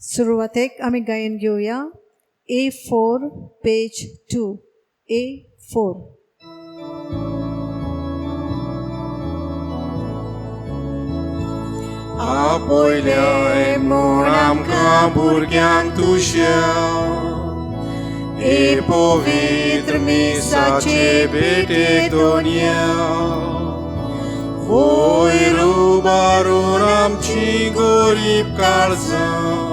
सुरवातेक आमी गायन घेवया A4 पेज 2 A4. आपयल्या म्हूण आमकां भुरग्यांक तुज्या ए पवित्र मिसाचे भेटेतून या वयर उबारून आमची गरीब काळजां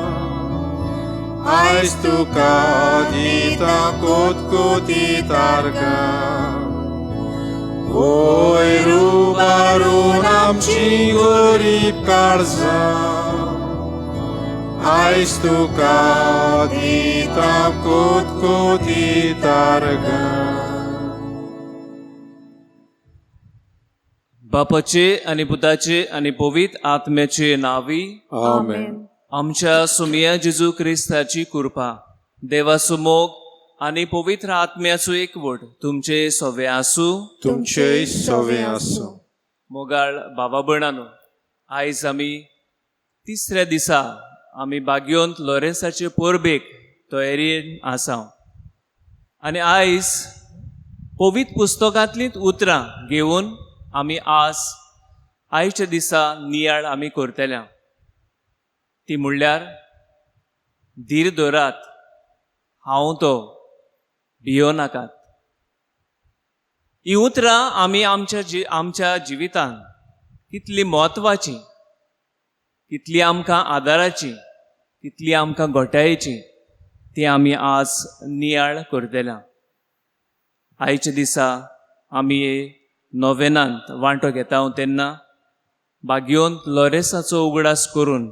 आयज तुका दिता कोतकोती तारकां वयर उबारून आमची गरीब काळजां आयज तुका दिता कोतकोती तारकां. बापाचे आनी पुताचे आनी पवित्र आत्म्याचे नावी आमेन. आमच्या सुमिया जेजू क्रिस्ताची कृपा देवाचो मोग आनी पवित्र आत्म्याचो एकवट तुमचे सवे आसूं. तुमचे सवे आसूं. मोगाळ बाबा भयणानो, आयज आमी तिसऱ्या दिसा आमी बागयोंत लॉरेन्साचे परबेक तयारेन आसा आनी आयज पवित्र पुस्तकांतलींच उतरां घेवन आमी आयच्या दिसा नियाळ आमी करतल्या. ती म्हणल्यार धीर धरात, हांव तो, भियो नाकात. ही उतरां आमी आमच्या जिवितांत कितली म्हत्वाची, कितली आमकां आदाराची, कितली आमकां घोटायेची ती आमी आज नियाळ करतल्या. आयच्या दिसा आमी नोवेनांत वांटो घेता तेन्ना बागयोंत लॉरेन्साचो उगडास करून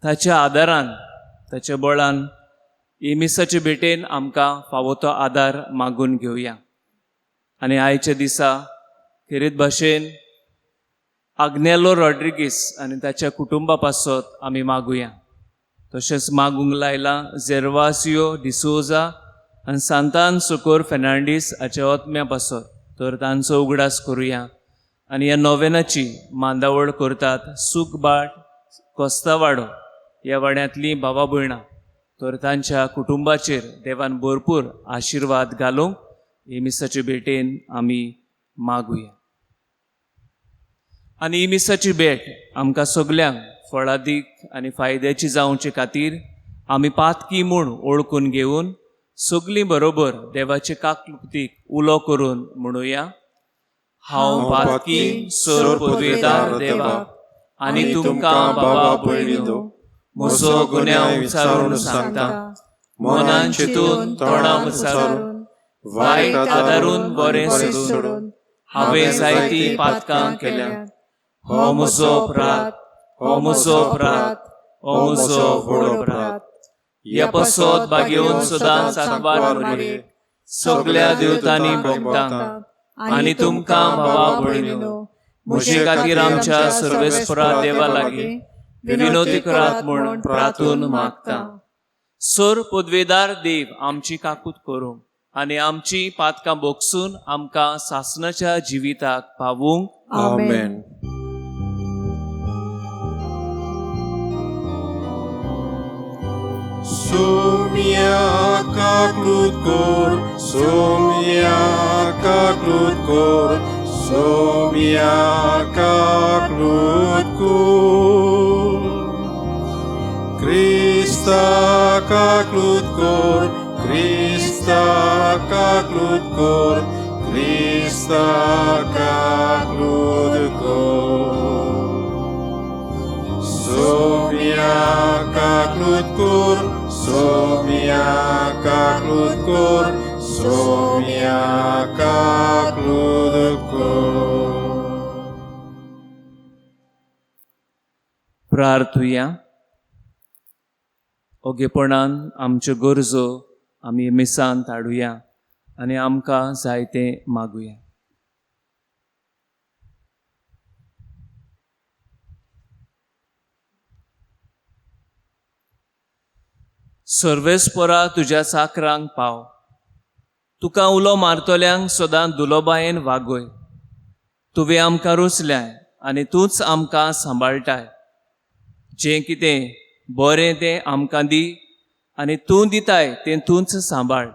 ताच्या आदारान, ताच्या बळान मिसाचे भेटेन आमकां फावो तो आदार मागून घेवया. आनी आयच्या दिसा खेरीत भाशेन आग्नेलो रॉड्रिगीस आनी ताच्या कुटुंबा पासत आमी मागुया. तशेंच मागूंक लायला जेरवासियो डिसोजा आनी सांतान सोकोर फेर्नांडीस हाच्या आत्म्या पासत, तर तांचो उगडास करुया. आनी ह्या नोवेनाची मांदावळ करतात सुखबाट कोस्तावाडो ह्या वाड्यांतलीं भावा भयणां, तर तांच्या कुटुंबाचेर देवान भरपूर आशिर्वाद घालूंक हे मिसाचे भेटेन आमी मागुया. आनी ही मिसाची भेट आमकां सगल्यांक फळादीक आनी फायद्याची जावचे खातीर आमी पातकी म्हूण ओळखून घेवन सगलीं बरोबर देवाचे काकलुतीक उलो करून म्हणुया. हांव पातकी सर पदवेदार देवा आनी तुमकां बाबा भयणीनो म्हजो गुन्यांव विचारून सांगता. मनान चिंतून तोंडां विचारून वायट आदारून बरें सोडून हांवें जायतीं पातकां केल्यात. हो म्हजो अपराध, हो म्हजो अपराध, हो म्हजो व्हड अपराध. ह्या पासत बागेवन सदां सातवार मरे सगळ्या देवतांनी भोगता आनी तुमकां भावा भयणीनो म्हजे खातीर आमच्या सर्वेस्परा देवा लागीं विनोदी करात म्हूण प्रार्थून मागता. सर पदवेदार देव आमची काकूत करूं आनी आमची पातकां बोगसून आमकां सासणाच्या जिविताक पावूंक. आमेन. Somia kaklut kor, somia kaklut kor, somia kaklut kor. Krista kaklut kor, Krista kaklut kor, Krista kaklut kor. Somia kaklut kor, somia kaklut kor, somia kaklut kor. प्रार्थुया. ओगेपणान आमच्यो गरजो आमी मिसांत हाडुया आनी आमकां जाय तें मागुया. सर्वेस्परा तुज्या चाकरांक पाव. तुका उलो मारतल्यांक सदां दुलोबायेन वागय. तुवें आमकां रुचल्याय आनी तूंच आमकां सांबाळटाय. जें कितें बरें तें आमकां दी आनी तूं दिताय तें तूंच सांबाळ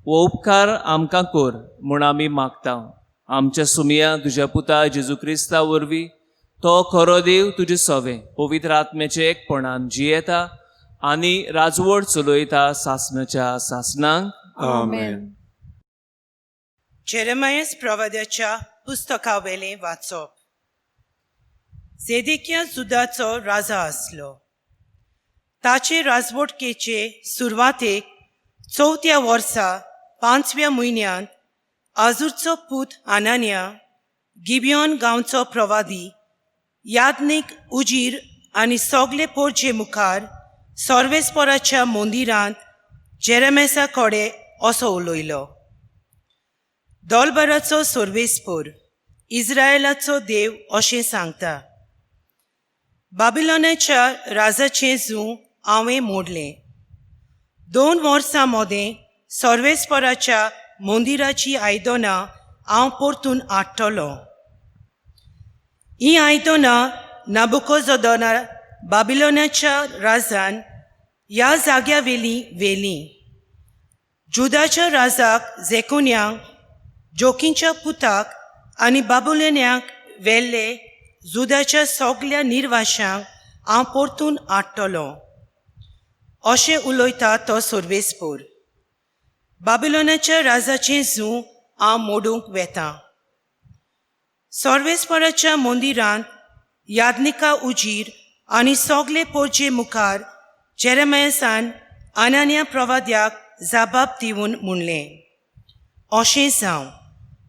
वो उपकार आमकां कोर म्हूण आमी मागता आमच्या सुमया तुज्या पुता जेजू क्रिस्ता वरवीं तो खरो देव तुजे सोवे पवित्र आत्म्याचे एकपणान जियेता आनी राजवट चलयता सासणाच्या सासणांक आमेन. जेरेमायस प्रवाद्याच्या पुस्तकावेलें वाचप. झेदेकिया जुदाचो राजा आसलो. ताचे राजवटकेचे सुरवातेक 4थ्या वर्सा 5व्या म्हयन्यांत आजूरचो पूत आनानिया, गिबियोन गांवचो प्रवादी, याज्ञीक उजीर आनी सोगले पोरचे मुखार सर्वेस्पराच्या मंदिरांत जेरेमेसा कडेन असो उलयलो. दोलबराचो सर्वेस्पर, इस्रायेलाचो देव अशें सांगता, बाबिलोनाच्या राजाचें जूं हांवें मोडलें. 2 वर्सां मोदें सर्वेस्पराच्या मंदिराची आयदनां हांव परतून हाडटलों. हीं आयदनां नाबुकोझोदार बाबिलोनाच्या राजान ह्या जाग्या वेलीं. जुदाच्या राजाक जेकोन्यांक, जोकींच्या पुताक आनी बाबुलोन्यांक व्हेल्ले जुदाच्या सोगल्या निर्वाशांक हांव परतून हाडटलों. अशें उलयता तो सर्वेस्पर. बाबिलोनाच्या राजाचें जूं हांव मोडूंक वेतां. सर्वेस्पराच्या मंदिरांत याज्ञिका उजीर आनी सोगले पोरचे मुखार जेरेमायासान आनानिया प्रवाद्याक जाबाब दिवन म्हणलें, अशें जावं,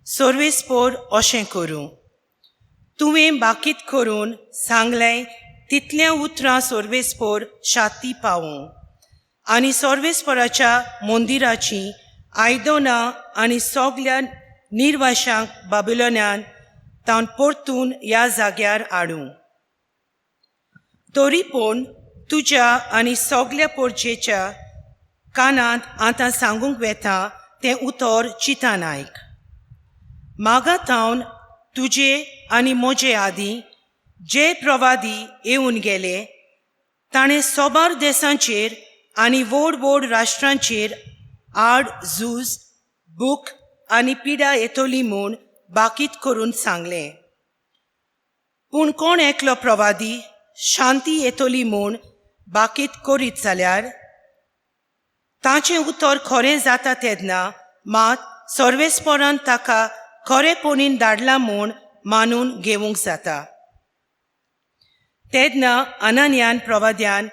सर्वेस्पर अशें करूं. तुवें बाकीत करून सांगलें तितल्या उतरां सर्वेस्पर शाती पावूं आनी सर्वेस्पराच्या मंदिराची आयदनां आनी सोगल्या निर्वाशांक बाबिलोनान तावन परतून ह्या जाग्यार हाडूं. तरी पूण तुज्या आनी सोगल्या पोरचेच्या कानांत आतां सांगूंक वेता तें उतर चिंतान आयक. मागात हांव तुजे आनी म्हजे आदीं जे प्रवादी येवन गेले ताणें सोबार देसांचेर आनी व्हड व्हड राष्ट्रांचेर आड झूज, बूक आनी पिडा येतली म्हूण बाकीत करून सांगलें. पूण कोण एकलो प्रवादी शांती येतली म्हूण बाकीत करीत जाल्यार ताचें उतर खरें जाता तेन्ना मात सर्वेस्परान ताका खरेपणीन धाडलां म्हूण मानून घेवंक जाता. तेन्ना आनानियान प्रवाद्यान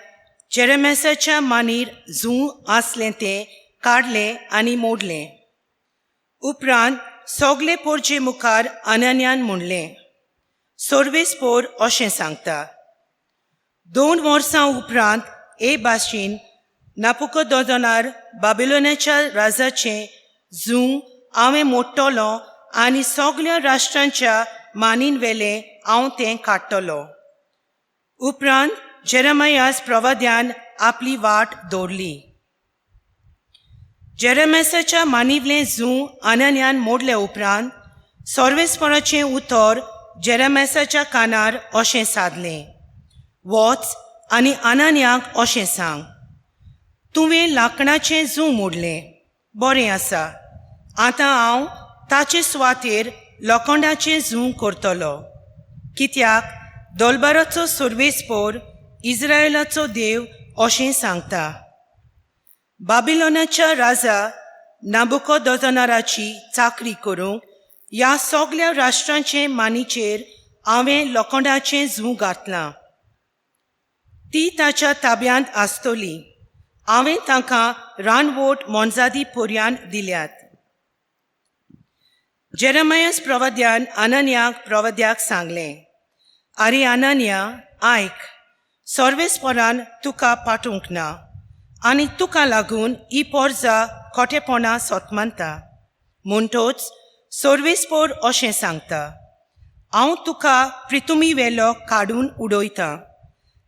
जेरेमेसाच्या मानीर जूं आसलें तें काडलें आनी मोडलें. उपरांत सोगले पोरचे मुखार आनानियान म्हणलें, सर्वेस्पर अशें सांगता, 2 वर्सां उपरांत हे भाशेन नाबुकोदोनोजार बाबिलोनाच्या राजाचें जूं हांवें मोडटलों आनी सोगल्या राष्ट्रांच्या मानीन वेलें हांव तें काडटलों. उपरांत जेरेमायास प्रवाद्यान आपली वाट दवरली. जेरेमेसाच्या मानीवलें जूं आनानियान मोडले उपरांत सर्वेस्पराचें उतर जेरेमेसाच्या कानार अशें सादलें, वच आनी आनानियाक अशें सांग, तुवें लांकडाचें जूं मोडलें. बरें आसा, आतां हांव ताचे सुवातेर लोखंडाचें जूं करतलो. कित्याक दोलबाराचो सर्वेस्पर, इस्रायेलाचो देव अशें सांगता, बाबिलोनाच्या राजा नाबुकोदोनोजाराची चाकरी करूंक ह्या सोगल्या राष्ट्रांचे मानीचेर हांवें लोखंडाचें जूं घातलां. ती ताच्या ताब्यांत आसतली. हांवें तांकां रानवट मोनजादी पर्यान दिल्यात. जेरेमायास प्रवाद्यान आनानियाक प्रवाद्याक सांगलें, आरे आनानिया, आयक, सर्वेस्परान तुका पाठोवंक ना आनी तुका लागून ही पोरजां खोटेपणां सोतमानता. म्हणटोच सर्वेस्पर अशें सांगता, हांव तुका प्रितुमी वेलो काडून उडयतां.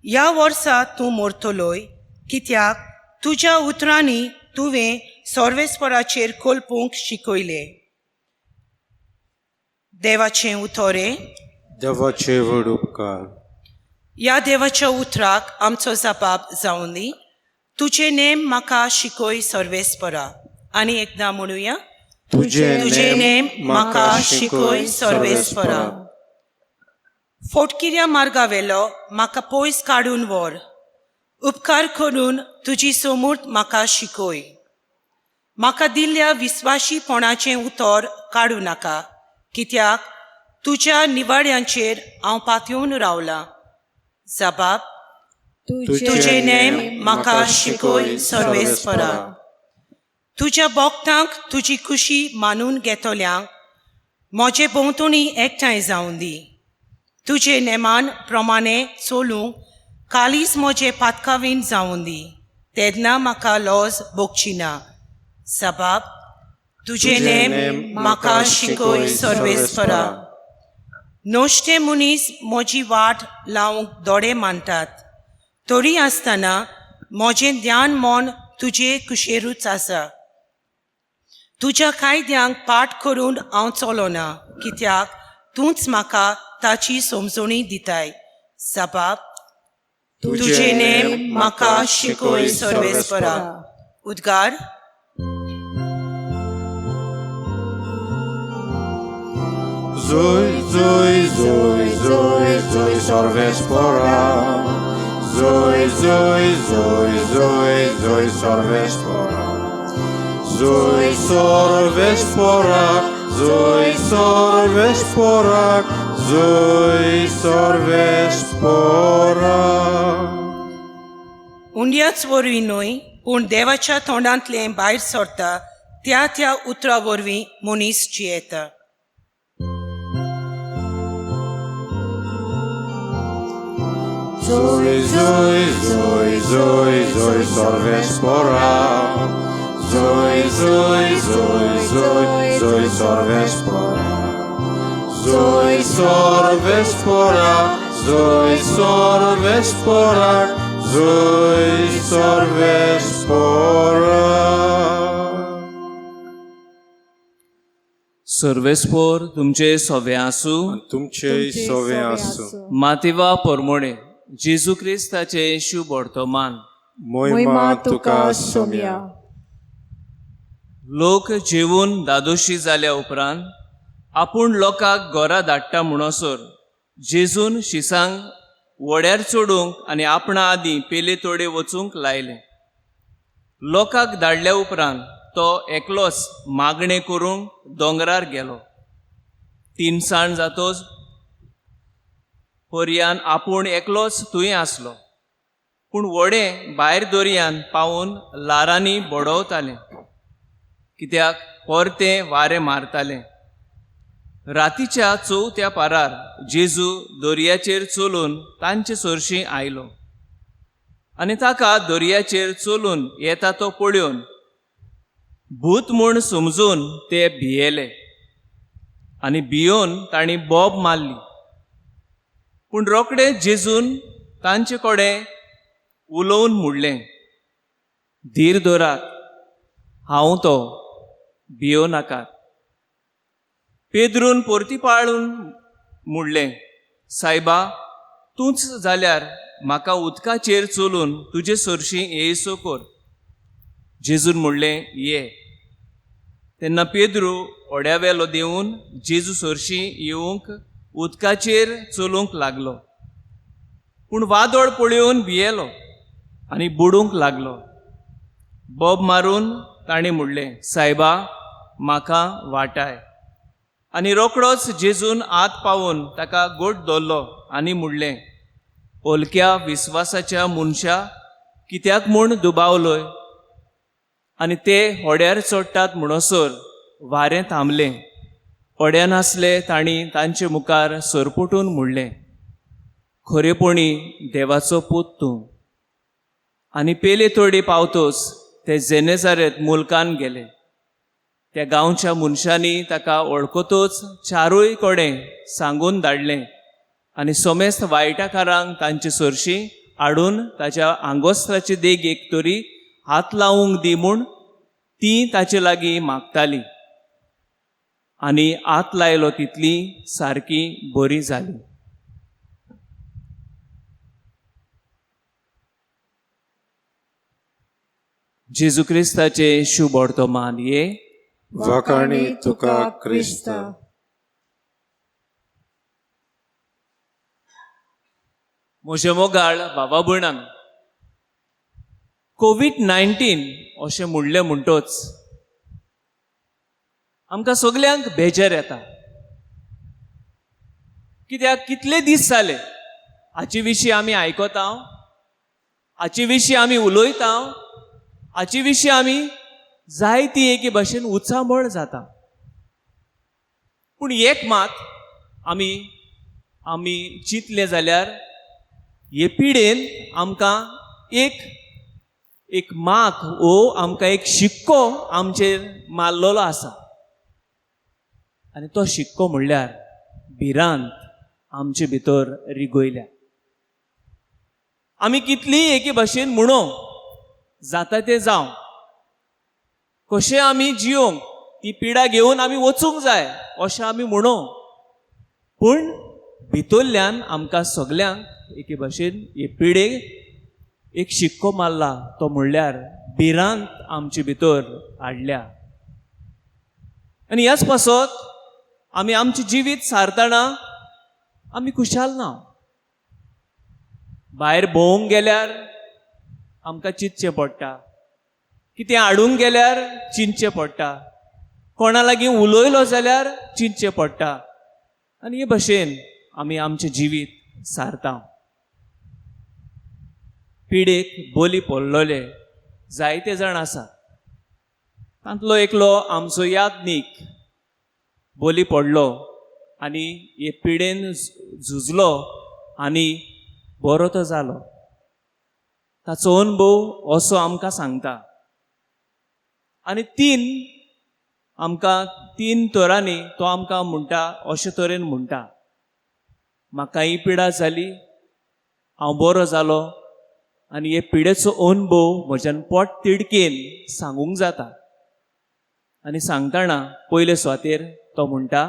ह्या वर्सा तूं मरतलोय, कित्याक तुज्या उतरांनी तुवें सर्वेस्पराचेर कोलपूंक शिकयलें. देवाचें उतोरें. देवाचे व्हड उपकार. ह्या देवाच्या उतराक आमचो जबाब जावन दी. तुजे नेम म्हाका शिकोय सर्वेस्परा. आनी एकदां म्हणुया. तुजे नेम म्हाका शिकोय सर्वेस्परा. फोटकिऱ्या मार्गावेलो म्हाका पयस काडून व्हर. उपकार करून तुजी समूर्त म्हाका शिकोय. म्हाका दिल्ल्या विस्वाशीपणाचें उतर काडूं नाका, कित्याक तुज्या निवाड्यांचेर हांव पातयेवन रावलां. जबाब. तुजे नेम म्हाका शिकोय सर्वेस्परा. तुज्या भोगतांक तुजी खुशी मानून घेतल्यांक म्हजे भोंवतणी एकठांय जावन दी. तुजे नेमान प्रमाणे चलूंक कालीच म्हजे पातकावीन जावन दी. तेन्ना म्हाका लॉज भोगची ना. जबाब. तुजे नेम म्हाका शिकोय सर्वेस्परा. नोश्टे मनीस म्हजी वाट लावंक दोळे मानतात, तरी आसतना म्हजें ध्यान मन तुजे कुशेरूच आसा. तुज्या कायद्यांक पाठ करून हांव चलोना, कित्याक तूंच म्हाका ताची समजणी दिताय. जबाब. तुजे नेम म्हाका शिकोय सर्वेस्परा. उद्गार. Zoi, zoi, zoi, zoi, zoi, sorvespora. Zoi, zoi, zoi, zoi, zoi, sorvespora. Zoi, sorvespora, zoi, sorvespora, zoi, sorvespora. उंड्याच वरवीं न्हय, पूण देवाच्या तोंडांतलें भायर सरता त्या उतरा वरवीं मनीस जियेता. Zoi, zoi, zoi, zoi, zoi, sorvespora. Zoi, zoi, zoi, zoi, zoi, sorvespora. Zoi, sorvespora, zoi, sorvespora, zoi, sorvespora. सर्वेस्पोर तुमचे सोवे आसूं. तुमचे सोवे आसूं. मातिवा पोरमोणे जेजू क्रिस्ताचे शुभ वर्तमान. मोहिमा तुका सोम्या. लोक जेवून दादोशी जाल्या उपरांत आपूण लोकांक घरा धाडटा म्हणसर जेजून शिसांक वड्यार चडूंक आनी आपणा आदीं पेले तोडे वचूंक लायले. लोकांक धाडल्या उपरांत तो एकलोच मागणें करूंक दोंगरार गेलो. 3 सांज जातोच पर्यान आपूण एकलोच थंय आसलो, पूण व्हडें भायर दर्यान पावून लारांनी बडोवतालें, कित्याक परतें वारें मारतालें. रातीच्या 4थ्या पारार जेजू दर्याचेर चलून तांचे सरशीं आयलो आनी ताका दर्याचेर चलून येता तो पळोवन भूत म्हूण समजून ते भियेले आनी भियोन तांणी बोब मारली. पूण रोखडेंच जेजून तांचे कडेन उलोवन म्हणलें, धीर धरात, हांव तो, भियो नाकात. पेद्रून परतीपाळून म्हणलें, सायबा, तूंच जाल्यार म्हाका उदकाचेर चलून तुजे सरशीं येयसो कर. जेजून म्हणलें, ये. तेन्ना पेद्रू ओड्यावेलो देंवन जेजू सरशीं येवंक उदकाचेर चलूंक लागलो, पूण वादळ पळयोवन भियेलो आनी बुडूंक लागलो. बोब मारून ताणें म्हणलें, सायबा, म्हाका वाटाय. आनी रोखडोच जेजून आत पावून ताका गोट धरलो आनी म्हणलें, ओलक्या विस्वासाच्या मनशा, कित्याक म्हूण दुबावलोय? आनी ते होड्यार चडटात म्हणसर वारें थांबलें. ओड्यान आसले तांणी तांचे मुखार सरपटून म्हणलें, खरेपणी देवाचो पूत तूं. आनी पेले तोडे पावतोच ते जेनेजारेत मुल्कान गेले. त्या गांवच्या मनशांनी ताका वळखतोच चारूय कडेन सांगून धाडलें आनी सोमेस्त वायटाकारांक तांचे सरशीं हाडून ताच्या आंगोस्त्राचे देगेक तरी हात लावूंक दी म्हूण ती ताचे लागीं मागताली. आनी हात लायलो तितली सारकी बरी जाली. जेजू क्रिस्ताचे शुभ वर्तमान ये वखाणी तुका क्रिस्त. म्हजे मोगाळ बाबा भयणांक कोविड-19 अशें म्हणलें म्हणटोच आमकां सगल्यांक बेजार येता. कित्याक कितले दीस जाले हाचे विशीं आमी आयकता, हाचे विशीं आमी उलयता, हाचे विशीं आमी जायती एके भाशेन उचामळ जाता. पूण एक मात आमी चिंतलें जाल्यार हे पिडेन आमकां एक माक आमकां एक शिक्को आमचेर मारलेलो आसा. आनी तो शिक्को म्हणल्यार भिरांत आमचे भितर रिगोयल्या. आमी कितलीय एके भाशेन म्हणूं जाता तें जावं, कशें आमी जियोंक ती पिडा घेवन आमी वचूंक जाय अशें आमी म्हणूं, पूण भितरल्यान आमकां सगल्यांक एके भाशेन हे पिडेक एक शिक्को मारला, तो म्हणल्यार भिरांत आमचे भितर हाडल्या. आनी ह्याच पासत आमी आमचें जिवीत सारतना आमी खुशाल ना. भायर भोंवूंक गेल्यार आमकां चिंतचें पडटा, कितें हाडूंक गेल्यार चिंतचें पडटा, कोणा लागीं उलयलो जाल्यार चिंतचें पडटा. आनी हे भाशेन आमी आमचें जिवीत सारता. पिडेक बली पडलेले जायते जाण आसात. तांतलो एकलो आमचो याज्ञीक बली पडलो आनी हे पिडेन झुजलो आनी बरो तो जालो. ताचो अनुभव असो आमकां सांगता. आनी तीन तरांनी तो आमकां म्हणटा, अशे तरेन म्हणटा, म्हाका ही पिडा जाली, हांव बरो जालो, आनी हे पिडेचो अनुभव म्हज्यान पोट तिडकेन सांगूंक जाता. आनी सांगतना पयले सुवातेर तो म्हणटा,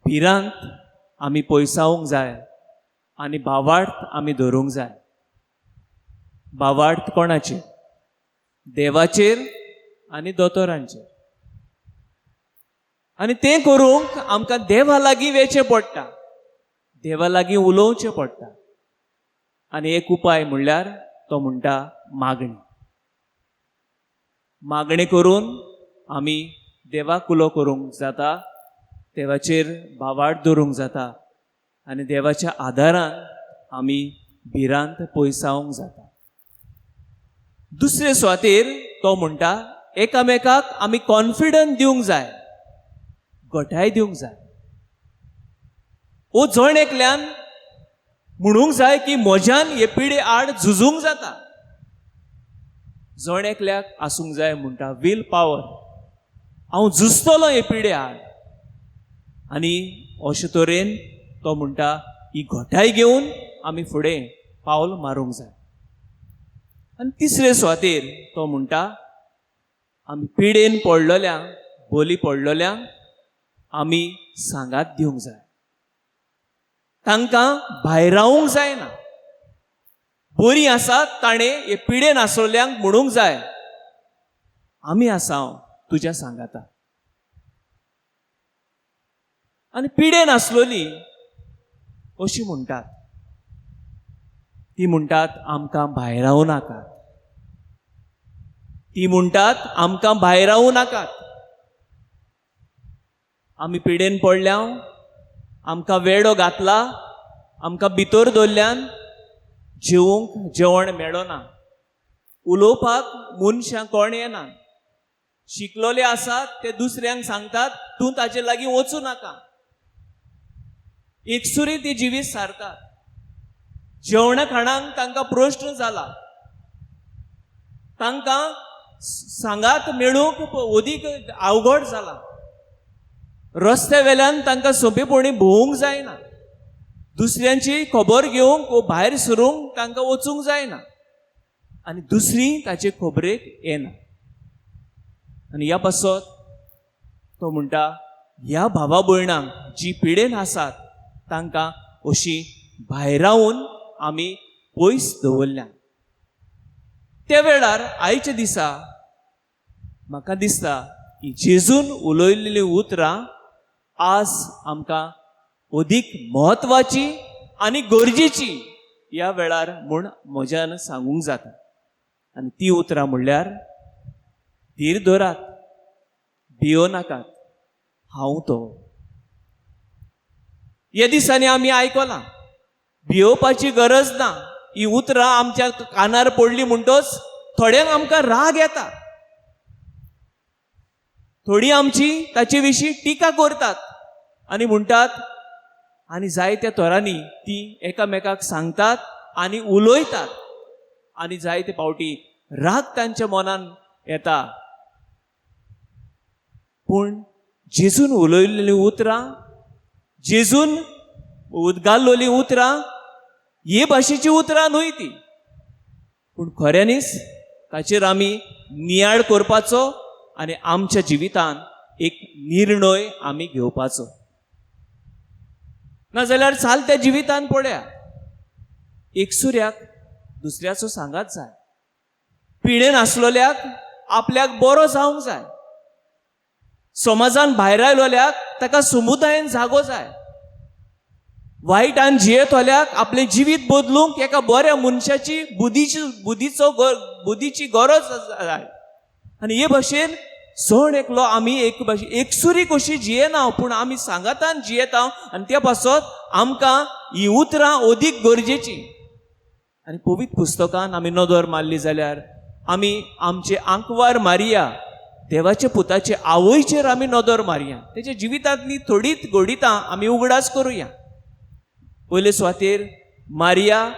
भिरांत आमी पयसावूंक जाय आनी भावार्थ आमी धरूंक जाय. भावार्थ कोणाचेर? देवाचेर आनी दोतोरांचेर. आनी तें करूंक आमकां देवा लागीं वेचें पडटा, देवा लागीं उलोवचें पडटा. आनी एक उपाय म्हणल्यार तो म्हणटा मागणी. मागणी करून आमी देवाक उलो करूंक जाता, देवाचेर भावार्थ धरूंक जाता, आनी देवाच्या आदारान आमी भिरांत पयसावूंक जाता. दुसरे सुवातेर तो म्हणटा, एकामेकाक आमी कॉन्फिडन्स दिवंक जाय, घटाय दिवंक जाय. ओ जण एकल्यान म्हणूंक जाय की म्हज्यान हे पिडे आड झुजूंक जाता. जण एकल्याक आसूंक जाय म्हणटा वील पावर, हांव झुजतलो हे पिडे आड. आनी अशे तरेन तो म्हणटा ही घटाय घेवन आमी फुडें पावल मारूंक जाय. आनी तिसरे सुवातेर तो म्हणटा, आमी पिडेन पडलेल्यांक, बली पडलेल्यांक आमी सांगात दिवंक जाय. तांकां भायर रावूंक जायना. बरी आसात ताणें हे पिडेन आसलेल्यांक म्हणूंक जाय, आमी आसांव तुज्या सांगाता. आनी पिडेन आसलोली अशी म्हणटात, ती म्हणटात आमकां भायर रावूं नाकात, ती म्हणटात आमकां भायर रावूं नाकात. आमी पिडेन पडल्या, आमकां वेडो घातला, आमकां भितर दवरल्यान जेवूंक जेवण मेळना, उलोवपाक मनशां कोण येना. शिकलोले आसात ते दुसऱ्यांक सांगतात तूं ताचे लागीं वचूं नाका. एकसुरी ती जिवीत सारतात. जेवणा खाणांक तांकां प्रश्न जाला, तांकां सांगात मेळूंक अदीक अवघड जाला. रस्त्या वेल्यान तांकां सोंपेपणी भोवूंक जायना. दुसऱ्यांची खबर घेवंक भायर सरूंक तांकां वचूंक जायना. आनी दुसरी ताचे खबरेक येना. आनी ह्या पासत तो म्हणटा, ह्या भावा भयणांक जी पिडेन आसात तांकां अशी भायर रावून आमी पयस दवरल्या. त्या वेळार आयच्या दिसा म्हाका दिसता की जेजून उलयल्लीं उतरां आज आमकां अदीक म्हत्वाची आनी गरजेची ह्या वेळार म्हूण म्हज्यान सांगूंक जाता. आनी ती उतरां म्हणल्यार धीर धरात, भियो नाकात, हांव तो. ह्या दिसांनी आमी आयकलां भियोवपाची गरज ना. ही उतरां आमच्या कानार पडली म्हणटच थोड्यांक आमकां राग येता, थोडी आमची ताचे विशीं टिका करतात आनी म्हणटात, आनी जायत्या तोरांनी ती एकामेकाक सांगतात आनी उलयतात आनी जायते पावटी राग तांच्या मनान येता. पूण जेजून उलयल्लीं उतरां, जेजून उद्गारलेलीं उतरां हे भाशेची उतरां न्हय ती. पूण खऱ्यांनीच ताचेर आमी नियाळ करपाचो आनी आमच्या जिवितान एक निर्णय आमी घेवपाचो. नाजाल्यार चालत्या जिवितान पळया, एकसुऱ्याक दुसऱ्याचो सांगात जाय, पिडेन आसलोल्याक आपल्याक बरो जावंक जाय, समाजान भायर आयलोल्याक ताका समुदायान जागो जाय, वायटान जियेतोल्याक आपलें जिवीत बदलूंक एका बऱ्या मनशाची बुद्धीची गरज जाय. आनी हे भाशेन सण एकलो आमी एकसुरी कशी जियेना, पूण आमी सांगातान जियेता आनी त्या पासत आमकां ही उतरां अदीक गरजेची. आनी पवित्र पुस्तकान आमी नदर मारली जाल्यार आमी आमचे आंकवार मारया, देवाच्या पुताचे आवयचेर आमी नदर मारया, तेच्या जिवितांतली थोडीच घोडितां आमी उगडास करुया. पयले सुवातेर मारिया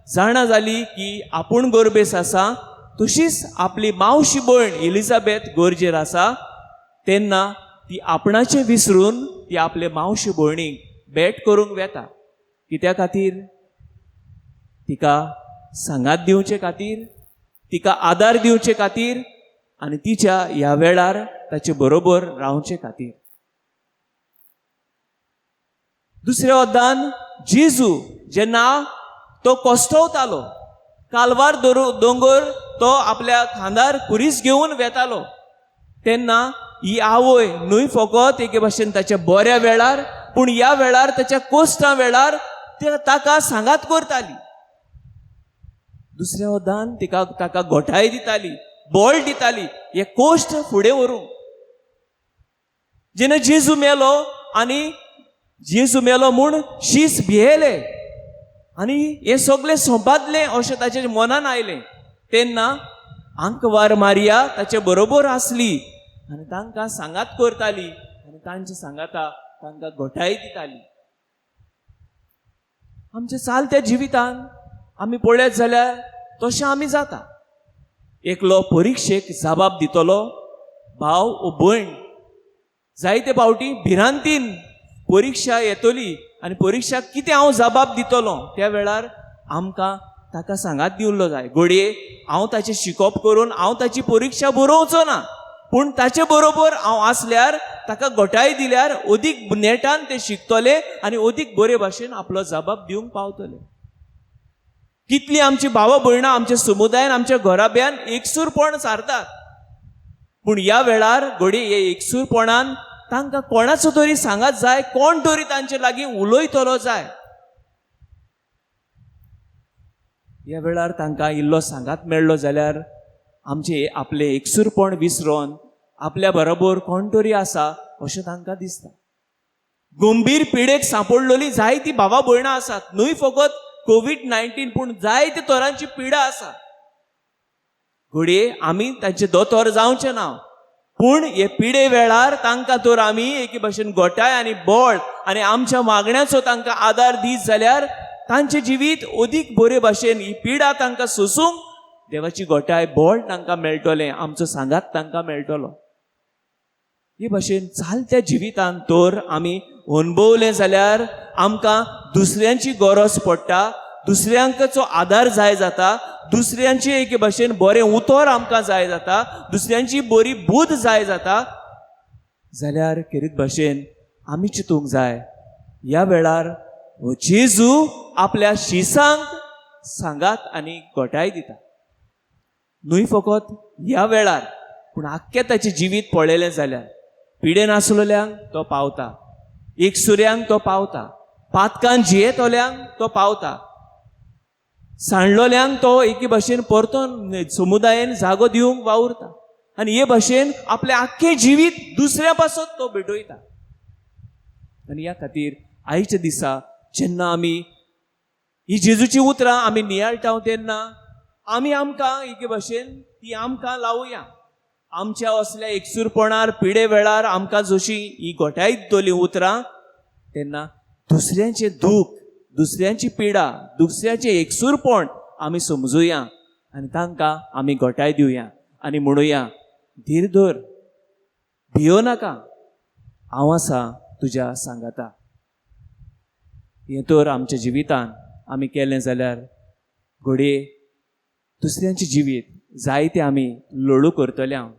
जाणा जाली की आपूण गरबेस आसा, तशीच आपली मावशी भयण एलिझाबेथ गरजेर आसा. तेन्ना ती आपणाचें विसरून ती आपले मावशी भयणीक भेट करूंक वेता. कित्या खातीर? तिका सांगात दिवचे खातीर, तिका आदार दिवचे खातीर आनी तिच्या ह्या वेळार ताचे बरोबर रावचे खातीर. दुसऱ्या वद्दान जेजू जेन्ना तो कोसतवतालो, कालवार दोंगर तो आपल्या खांदार कुरीस घेवन वेतालो, तेन्ना ही आवय न्हय फकत एके भाशेन ताच्या बऱ्या वेळार, पूण ह्या वेळार ताच्या कोश्टा वेळार ताका सांगात करताली. दुसऱ्या वद्दान ताका घोटाय दिताली, बोळ दिताली हे कोश्ट फुडें व्हरूंक. जेन्ना जेजू मेलो आनी जेजू मेलो म्हूण शीस भियेले आनी हे सगळें सोंपातलें अशें ताच्या मनान आयलें, तेन्ना आंकवार मारिया ताचे बरोबर आसली आनी तांकां सांगात करताली आनी तांच्या सांगाता तांकां घोटाय दिताली. आमच्या चालत्या जिवितान आमी पळयत जाल्यार तशें आमी जाता. एकलो परिक्षेक जबाब दितलो भाव ओ भयण जायते फावटी भिरांतीन परीक्षा येतली आनी परीक्षाक कितें हांव जबाब दितलो, त्या वेळार आमकां ताका सांगात दिवलो जाय, घडये हांव ताचें शिकोवप करून हांव ताची परीक्षा बरोवचो ना, पूण ताचे बरोबर हांव आसल्यार ताका घोटाय दिल्यार अदीक नेटान ते शिकतले आनी अदीक बरे भाशेन आपलो जबाब दिवंक पावतले. कितलीं आमची भावां भयणां आमच्या समुदायान आमच्या घराब्यान एकसूरपण सारतात, पूण ह्या वेळार घडये हे एकसूरपणान तांकां कोणाचो तरी सांगात जाय, कोण तरी तांचे लागीं उलयतलो जाय. ह्या वेळार तांकां इल्लो सांगात मेळ्ळो जाल्यार आमचे आपले एकसूरपण विसरोन आपल्या बरोबर कोण तरी आसा अशें तांकां दिसता. गंभीर पिडेक सांपडलेली जायती भावां भयणां आसात, न्हय फकत कोविड-19 पूण जायते तरांची पिडा आसा. घडये आमी तांचे दोतोर जावचे ना, पूण हे पिडे वेळार तांकां तर आमी एके भाशेन घोटाय आनी बोळ आनी आमच्या मागण्याचो तांकां आदार दीत जाल्यार तांचें जिवीत अदीक बरे भाशेन ही पिडा तांकां सोसूंक देवाची घोटाय बोळ तांकां मेळटलें, आमचो सांगात तांकां मेळटलो. हे भाशेन चालत्या जिवितान तर आमी अणभवलें जाल्यार आमकां दुसऱ्यांची गरज पडटा, दुसऱ्यांचो आदार जाय जाता, दुसऱ्यांची एके भाशेन बरें उतर आमकां जाय जाता, दुसऱ्यांची बरी बूद जाय जाता जाल्यार खेरीत भाशेन आमी चिंतूंक जाय ह्या वेळार जेजू आपल्या शिसांक सांगात आनी घोटाय दिता. न्हय फकत ह्या वेळार पूण आख्ख्या ताचें जिवीत पळयलें जाल्यार पिडेन आसलोल्यांक तो पावता, एकसुऱ्यांक तो पावता, पातकान जियेतोल्यांक तो पावता, सांडलोल्यांक तो एके भाशेन परतून समुदायान जागो दिवंक वावुरता आनी हे भाशेन आपलें आख्खें जिवीत दुसऱ्या पासत तो भेटयता. आनी ह्या खातीर आयच्या दिसा जेन्ना आमी ही जेजूची उतरां आमी नियाळटाव तेन्ना आमी आमकां एके भाशेन ती आमकां लावया. आमच्या असल्या एकसूरपणार पिडे वेळार आमकां जशी ही घोटायत दोली उतरां तेन्ना दुसऱ्यांचें दूख, दुसऱ्यांची पिडा, दुसऱ्याचें एकसूरपण आमी समजुया आनी तांकां आमी घोटाय दिवया आनी म्हणुया, धीर धर, भियो नाका, हांव आसा तुज्या सांगाता. हें तर आमच्या जिवितान आमी केलें जाल्यार घडये दुसऱ्यांचें जिवीत जायते आमी लोळू करतले हांव,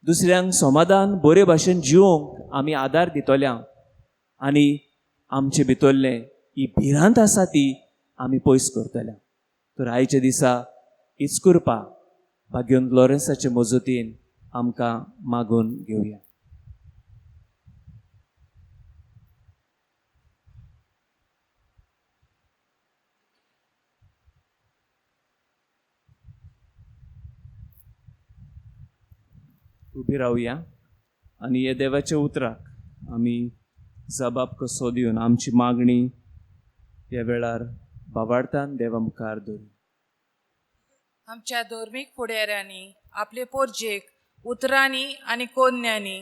दुसऱ्यांक समाधान बरे भाशेन जिवंक आमी आदार दितले हांव आनी आमचे भितरलें ही भिरांत आसा ती आमी पयस करतले. तर आयच्या दिसा इस्कुर्पा भाग्योन लॉरेन्साचे मजतीन आमकां मागून घेवया. उबी रावया आनी हे देवाच्या उतराक आमी जबाब कसो दिवन आमची मागणी ह्या वेळार बाबार्थान देवा मुखार दवरूं. आमच्या धर्मीक फुडाऱ्यांनी आपले पोरजेक उतरांनी आनी कोन्यांनी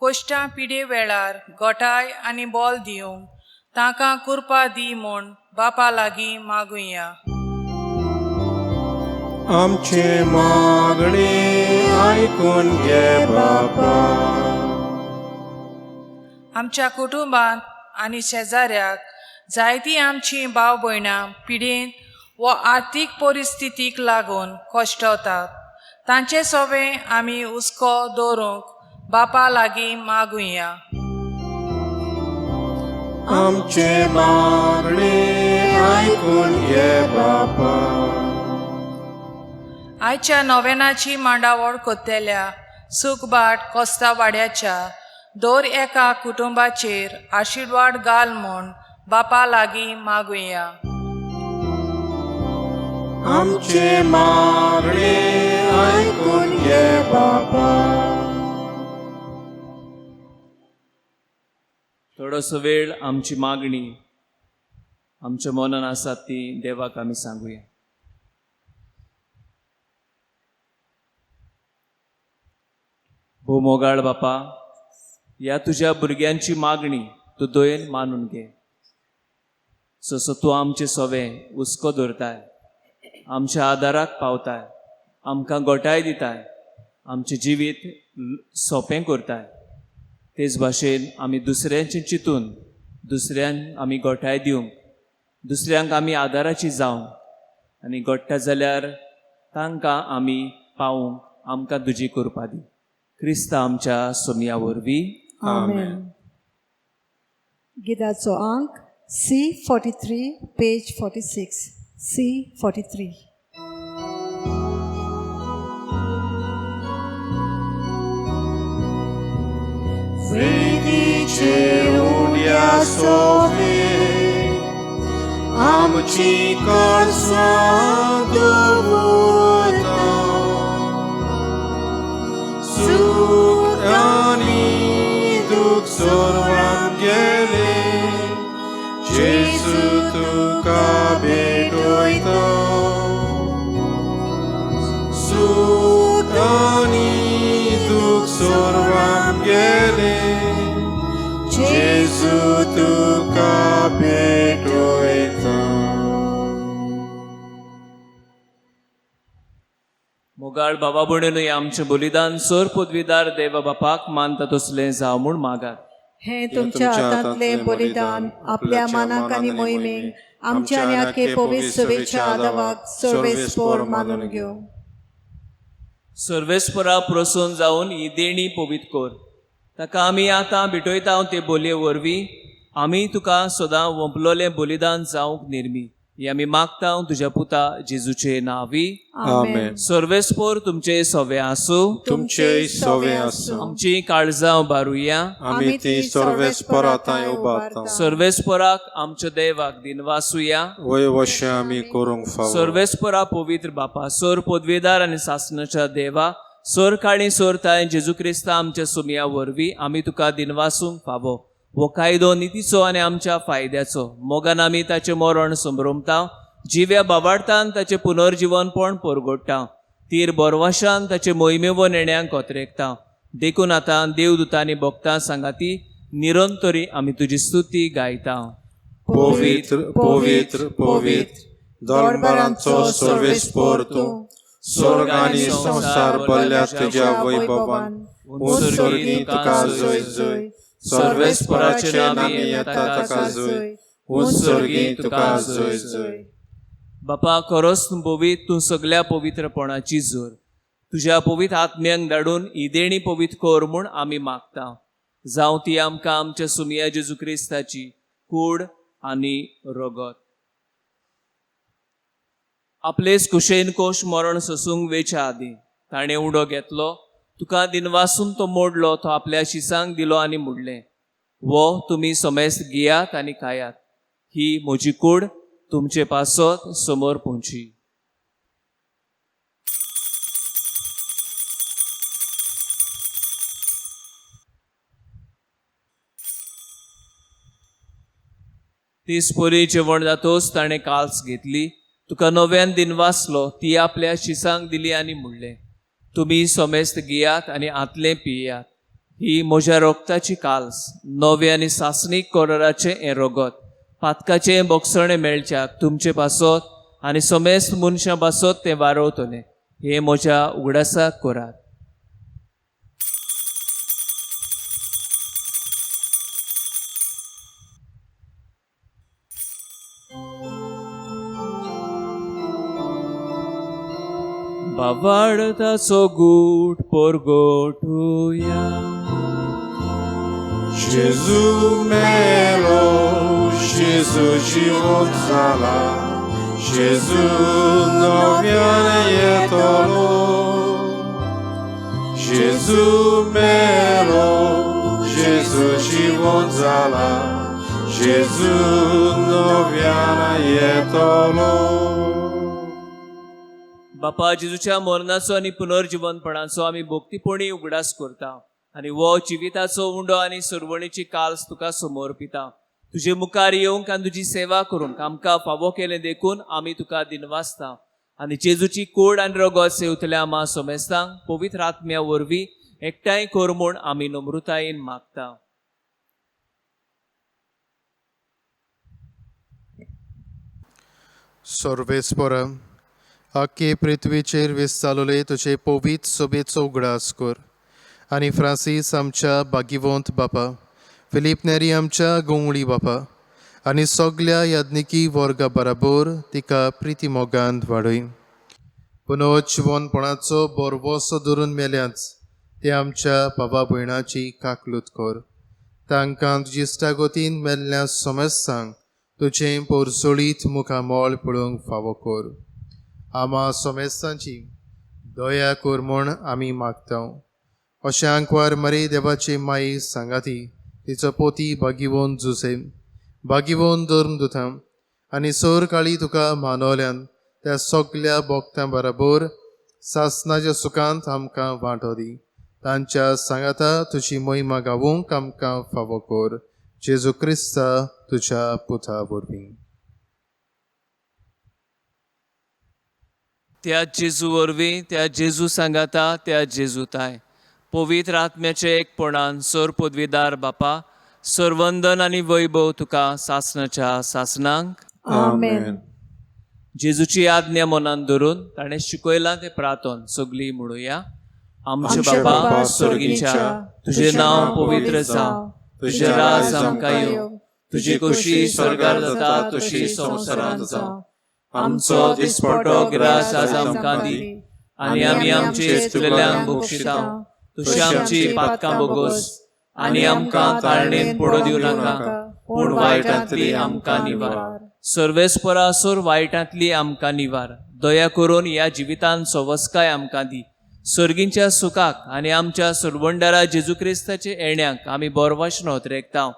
कोश्टां पिडे वेळार गोठाय आनी बोल दिवंक तांकां कृपा दी म्हूण बापा लागीं मागुया. आमचे मागणे आयकून घे बापा. आमच्या कुटुंबांत आनी शेजाऱ्याक जायतीं आमचीं भाव भयणां पिडेन वा आर्थीक परिस्थितीक लागून कश्टवतात. तांचे सोबे आमी हुस्को दवरूंक बापा लागीं मागुया. आमचे मागणे आयकून घे बापा. आयच्या नोवेनाची मांडावळ कोत्तेल्या सुखबाट कोस्ता वाड्याच्या दर एका कुटुंबाचेर आशिर्वाद घाल म्हूण बापा लागीं मागुया. आमचे मागणे आयकून घे बापा. थोडोसो वेळ आमची मागणी आमच्या मनान आसात ती देवाक आमी सांगुया. भो मोगाळ बापा, ह्या तुज्या भुरग्यांची मागणी तूं दोयेन मानून घे. सो तूं आमचे सोवे हुस्को दवरताय, आमच्या आदाराक पावताय, आमकां गोठाय दिताय, आमचें जिवीत सोंपें करताय. तेच भाशेन आमी दुसऱ्यांचें चिंतून दुसऱ्यांक आमी गोठाय दिवंक, दुसऱ्यांक आमी आदाराची जावंक आनी घडटा जाल्यार तांकां आमी पावूंक आमकां तुजी कृपा दी. क्रिस्त आमच्या सोमया वरवीं आमेन. गिताचो अंक C43 पेज 46. C43. वेदीचेर उड्या सोवे आमची कळसां दवरता. सूख आनी दूख सर्वांक गेले, जेजू तुका भेटयता. सूख आनी दूख सर्वांक गेले, जेजू तुका भेटयता. मोगाळ बाबा भयणीनूय आमचें बलिदान सर पदवीदार देवा बापाक मानता तसलें जावं म्हूण मागात. हे तुमच्या हातांतले बलिदान आपल्या मानाक आनी मोहिमेक आमच्या आनी आख्खे पवित्र सभेच्या आदाराक सर्वेस्पर मानून घेवं. सर्वेस्परा प्रसून जावन ही देणी पवित्र कर. ताका आमी आतां भेटयता ते बोलये वरवीं आमी तुका सदां वंपलोलें बलिदान जावंक निर्मी. ही आमी मागता तुज्या पुता जेजूचे नावी. आमेन. सर्वेस्पोर तुमचे सवे आसूं. तुमचे सवे आसूं. आमची काळजां उबारुया. आमी ती सर्वेस्पराताय उबारता. सर्वेस्पोराक आमच्या देवाक दिनवासुया. वय वशें आमी करूंक फावो. सर्वेस्पोरा पवित्र बापा, सोर पदवीदार आनी सासणाच्या देवा, सोर काळी सोरताय जेजू क्रिस्ता आमच्या सुमया वरवीं आमी तुका दिनवासूंक फावो. हो कायदो नितीचो आनी आमच्या फायद्याचो. मोगान आमी ताचें मरण संभ्रमता. जिव्या बाबाडतान ताचें पुनर्जीवनपण परगडटा. तीर बोरवाशान ताचे मोहिमेवो नेण्यांक कोत्रेकता. देखून आतां देवदूतांनी भक्तां सांगाती निरंतरी आमी तुजी स्तुती गायता. पवित्र पवित्र पवित्र दरबारांचो सर्वेस्पोर तूं. स्वर्ग आनी संसार भरल्या तुज्या वैभवान. उत्सर्गी तुका जय जय. सर्वेस्पराचे नामी येता ताका जय. उत्सर्गी तुका जय जय. बापा खरोच तूं पवित्र, तूं सगळ्या पवित्रपणाची जोर. तुज्या पवित्र आत्म्यांक धाडून ही देणी पवित्र कर म्हूण आमी मागता. जावं ती आमकां आमच्या सुमया जेजू क्रिस्ताची कूड आनी रगत. आपलेच कुशेन कोश मरण सोसूंक वेच्या आदी ताणें उडो घेतलो. तुका दिनवासून तो मोडलो, तो आपल्या शिसांक दिलो आनी मुडलें. वो तुमी समेस्त घेयात आनी खायात. ही म्हजी कूड तुमचे पासत समोर पोंची. तिसपोरी जेवण जातोच ताणें काल्स घेतली. तुका नव्यान दिनवासलो, ती आपल्या शिसांक दिली आनी मुडलें. तुमी समेस्त घेयात आनी आतलें पियात. ही म्हज्या रोगताची काल्स, नवे आनी सासणीक कोराराचें हें रगत. पातकाचें बोगसणें मेळच्याक तुमचे पासत आनी समेस्त मनशां पासत तें वारवतलें. हें म्हज्या उगडासाक करात. बावाडताचो गूट परगटुया. Jésus melo, Jésus život zala, Jésus nowiane jetolo. Jésus melo, Jésus život zala, Jésus nowiane jetolo. बापा जेजूच्या मरणाचो आनी पुनर्जीवनपणाचो आमी भोक्तीपणी उगडास करता. आनी वो जिविताचो उंडो आनी सरवणीची काल्स तुका समर्पिता. तुजे मुखार येवंक आनी तुजी सेवा करूंक आमकां फावो केलें देखून आमी तुका दिनवासता. आनी जेजूची कूड आनी रगत सेवतल्या आम्हा समेस्तांक पवित्र आत्म्या वरवीं एकठांय कर म्हूण आमी नम्रतायेन मागता. सर्वेस्परा, आख्खे पृथ्वीचेर विस्तारलोले तुजे पवित्र सोबेचो उगडास कर. आनी फ्रांसीस आमच्या बागीवंत बापा, फिलीप नेरी आमच्या गोंगळी बापा आनी सगळ्या याज्ञिकी वर्गा बराबर तिका प्रिती मोगान वाडय. पुनर्जीवनपणाचो बरवसो धरून मेल्यांच ते आमच्या बाबा भयणाची काकलूत कर. तांकां तुजी इश्टागतीन मेल्ल्या समेस्तांक तुजें पोरसोळीत मुखामोळ पळोवंक फावो कर. आम्हा समेस्तांची दया कर म्हूण आमी मागता. अशें आंकवार मरे देवाचे माई सांगाती तिचो पोती बागीवोन जुसे बागीवोन धर्म दुतां आनी सोर काळी तुका मानवल्यान त्या सगळ्या भोगत्यां बराबर सासणाच्या सुखांत आमकां वांटो दी. तांच्या सांगाता तुजी महिमा गावूंक आमकां फावो कर. जेजू क्रिस्ता तुज्या पुता वरवीं. त्या जेजू वरवीं, त्या जेजू सांगाता, त्या जेजूताय पवित्र आत्म्याचे एकपणान सोर पदवीदार बापा, सर्वंदन आनी वैभव तुका सासणाच्या सासणांक. आमेन. जेजूची आज्ञा मनान धरून ताणें शिकयलां तें प्रार्थन सगळीं म्हणुया. आमचे बाबा स्वर्गीच्या, तुझें नांव पवित्र जावं. तुझें राज आमकां येवं. तुजी खोशी स्वर्गार जाता तशी संवसारांत जावं. आमचो दिसपडटो गिरास आज आमकां दी. आनी आमी आमचे चुकलेल्यांक बक्षिता. तुशी आमची पातकां बोगोस आनी आमकां ताळणेन पडूं दिवं नाका, पूण वायटांतली आमकां निवार. सर्वेस्परा आसोर वायटांतली आमकां निवार. दया करून ह्या जिवितांत सवस्काय आमकां दी. सर्गींच्या सुखाक आनी आमच्या सोडवणदारा जेजू क्रिस्ताचे येण्याक आमी बोरवाशनोत रेखताव.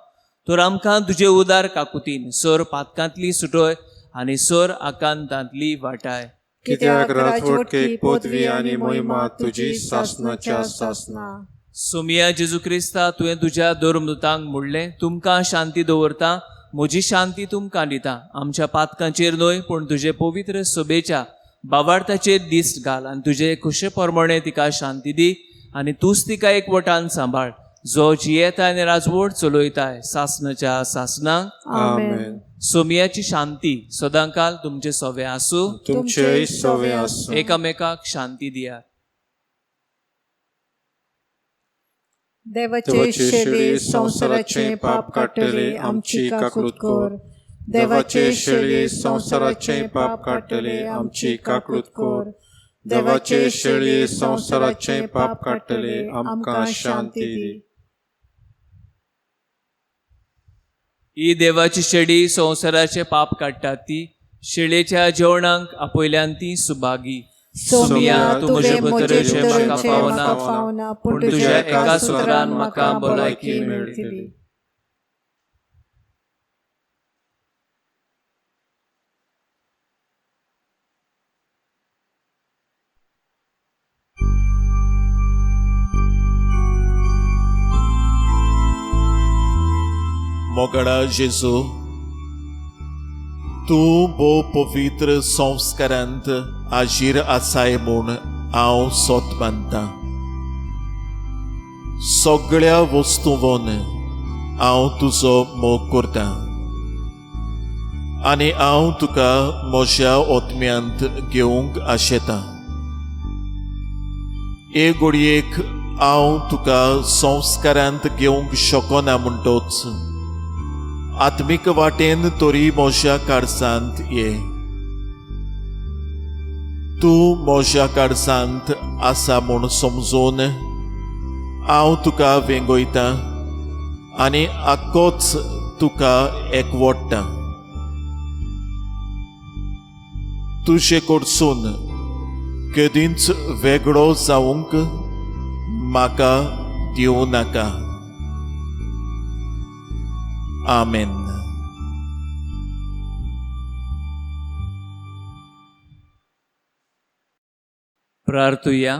तर आमकां तुजे उदार काकुतीन सोर पातकांतली सुटोय आनी सोर आकांतांतली वाटाय. कित्याक राजवटकेक पदवी आनी महिमा तुजी सासणाच्या सासना. सोमिया जेजू क्रिस्ता तुवें तुज्या धर्मदुतांक म्हणलें, तुमकां शांती दवरता, म्हजी शांती तुमकां दिता. आमच्या पातकांचेर न्हय पूण तुजे पवित्र सभेच्या बाबार्थाचेर दिश्ट घाल आनी तुजे खुशे प्रमाणे तिका शांती दी आनी तूंच तिका एकवटान सांबाळ, जो जियेता आनी राजवट चलयताय सासणाच्या सासनाक. आमेन. सोमियाची शांती सदांकाल तुमचे सोवे आसूं. तुमचेय सोवे आसूं. एकामेकाक शांती दियात. देवाचे शेळी संसाराचे पाप काडटले आमची काकूट कोर. देवाचे शेळी संसाराचे पाप काडटले आमची काकूट कोर. देवाचे शेळी संसाराचे पाप काडटले आमकां शांती दी. ही देवाची शेळी संसाराचे पाप काडटा ती. शेळयेच्या जेवणाक आपयल्यान ती सुभागी. सोमिया तूं म्हजे भितरचे म्हाका पावना पूण तुज्या एका सुत्रान म्हाका भलायकी मेळटली. मोगडा जेजू, तूं भोव पवित्र संस्कारांत आजीर आसाय म्हूण हांव सोत मानतां. सगळ्या वस्तूंवन हांव तुजो मोग करतां आनी हांव तुका म्हज्या ओतम्यांत घेवंक आशेतां. हे घडयेक हांव तुका संस्कारांत घेवंक शकना म्हणटोच आत्मीक वाटेन तरी म्हज्या कारसांत ये. तूं म्हज्या कारसांत आसा म्हूण समजून हांव तुका वेंगयतां आनी आख्खोच तुका एकवटतां. तुजे कडसून केदींच वेगळो जावंक म्हाका दिवं नाका. आमेन. प्रार्थुया.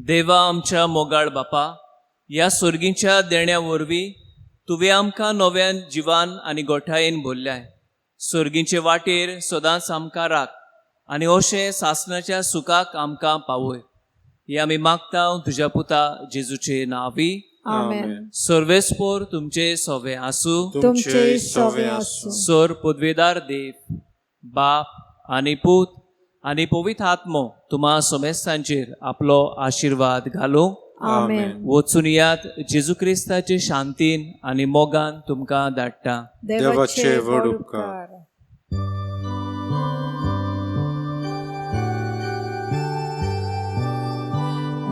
देवा आमच्या मोगाळ बापा, ह्या सर्गीच्या देण्या वरवीं तुवें आमकां नव्यान जिवान आनी गोठायेन भरल्याय. सर्गीचे वाटेर सदांच आमकां राख आनी अशें सासणाच्या सुखाक आमकां पावय. हे आमी मागता तुज्या पुता जेजूचे नांवी. आमेन. सर्वेस्पोर तुमचे सोवे आसूं. तुमचे सोवे आसूं. सोर पदवेदार देव, बाप आनी पूत आनी पवित्र आत्मो तुम्हा समेस्तांचेर आपलो आशिर्वाद घालूं. आमेन. वचून यात जेजू क्रिस्ताचे शांतीन आनी मोगान तुमकां धाडटा. देवाचे व्हड उपकार.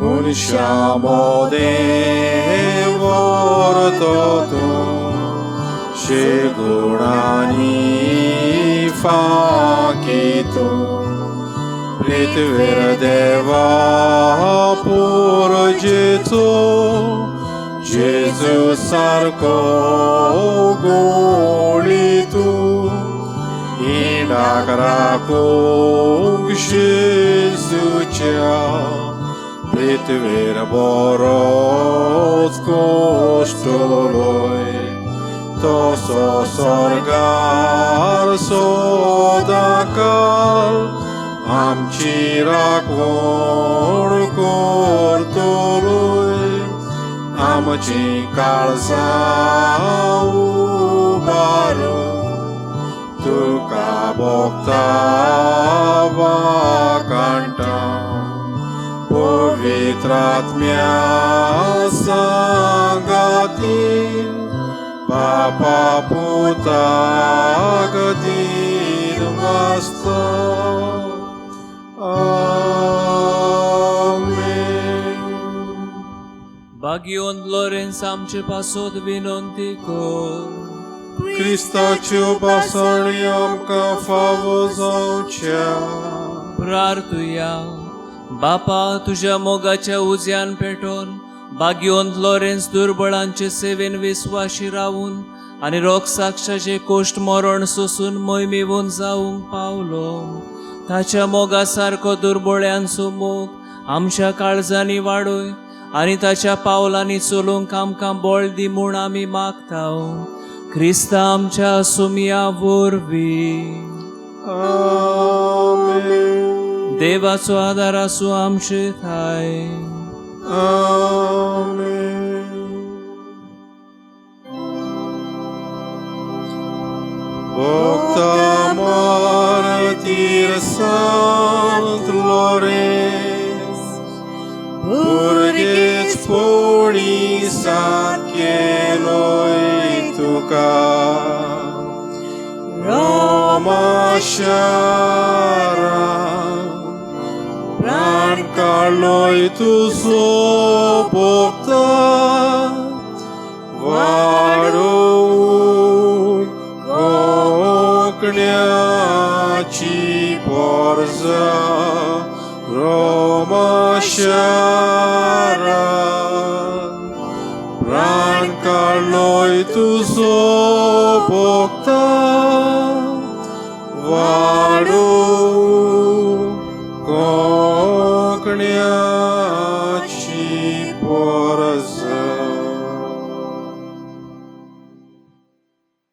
मनशा मोदे वरतो तूं शेगुणांनी फांकी तूं. पृथ्वीर देवा पुरजेचो जेजू सारको गोळी तूं. इडाक राखूंक जेजूच्या पृथ्वीर बरोच कोश्टलोय. तसो स्वर्गार सदांकाल आमची राखण करतलोय. आमची काळजां उबारून तुका भोगता वाकांटा. पवित्र आत्म्या सांगातीन बापा पुताक दीन वास्ता. आमेन. Bagion Lorenz आमचे पासोत विनंती कर. क्रिस्ताच्यो बासणी आमकां फावो जावच्या प्रार्थुया. बापा, तुझ्या मोगाच्या उज्यान पेटोवन बागयोन लॉरेन्स दुर्बळांचे सेवेन विस्वाशी रावून आनी रोगसाक्षाचे कोश्ट मरण सोसून मोहिमेवून जावंक पावलो. ताच्या मोगा सारको दुर्बळ्यांचो मोग आमच्या काळजांनी वाडोय आनी ताच्या पावलांनी चलूंक आमकां बळ दी म्हूण आमी मागताव. क्रिस्ता आमच्या सुमया वरवीं. आमेन. देवाचो आदार आसूं आमचे थाय. आमेन. Vocta martir Sant Lorenz, Purgeți puri sat celui tuca, Roma șara, Pran caloi tu sobocta, Varul Okniaci porza, Roma șara, Pran caloi tu sobocta,